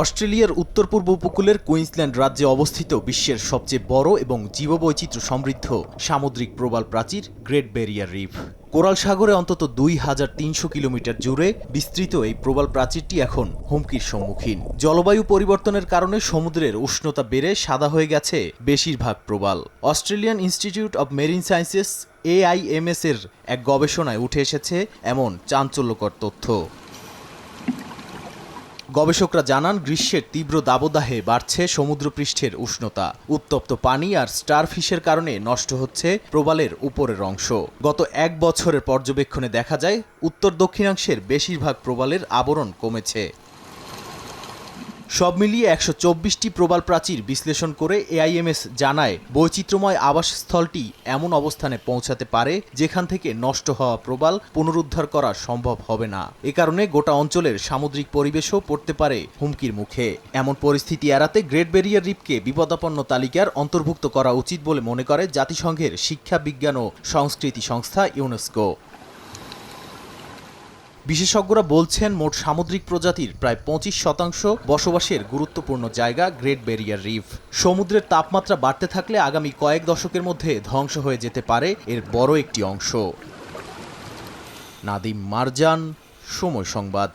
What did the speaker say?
অস্ট্রেলিয়ার উত্তর পূর্ব উপকূলের কুইন্সল্যান্ড রাজ্যে অবস্থিত বিশ্বের সবচেয়ে বড় এবং জীববৈচিত্র্য সমৃদ্ধ সামুদ্রিক প্রবাল প্রাচীর গ্রেট ব্যারিয়ার রিফ। কোরাল সাগরে অন্তত ২৩০০ কিলোমিটার জুড়ে বিস্তৃত এই প্রবাল প্রাচীরটি এখন হুমকির সম্মুখীন। জলবায়ু পরিবর্তনের কারণে সমুদ্রের উষ্ণতা বেড়ে সাদা হয়ে গেছে বেশিরভাগ প্রবাল। Australian institute of marine sciences AIMS এর এক গবেষণায় উঠে এসেছে এমন চাঞ্চল্যকর তথ্য। গবেষকরা জানান, গ্রীষ্মের তীব্র দাবদাহে বাড়ছে সমুদ্রপৃষ্ঠের উষ্ণতা। উত্তপ্ত পানি আর স্টারফিশের কারণে নষ্ট হচ্ছে প্রবালের উপরের অংশ। গত এক বছরের পর্যবেক্ষণে দেখা যায়, উত্তর দক্ষিণাংশের বেশিরভাগ প্রবালের আবরণ কমেছে। সব মিলিয়ে ১২৪টি প্রবাল প্রাচীর বিশ্লেষণ করে AIMS জানায়, বৈচিত্র্যময় আবাসস্থলটি এমন অবস্থানে পৌঁছাতে পারে যেখান থেকে নষ্ট হওয়া প্রবাল পুনরুদ্ধার করা সম্ভব হবে না। এ কারণে গোটা অঞ্চলের সামুদ্রিক পরিবেশও পড়তে পারে হুমকির মুখে। এমন পরিস্থিতি এড়াতে গ্রেট ব্যারিয়ার রিফকে বিপদাপন্ন তালিকার অন্তর্ভুক্ত করা উচিত বলে মনে করে জাতিসংঘের শিক্ষা, বিজ্ঞান ও সংস্কৃতি সংস্থা ইউনেস্কো। বিশেষজ্ঞরা বলছেন, মোট সামুদ্রিক প্রজাতির প্রায় ২৫% বসবাসের গুরুত্বপূর্ণ জায়গা গ্রেট ব্যারিয়ার রিফ। সমুদ্রের তাপমাত্রা বাড়তে থাকলে আগামী কয়েক দশকের মধ্যে ধ্বংস হয়ে যেতে পারে এর বড় একটি অংশ। নাদিম মারজান, সময় সংবাদ।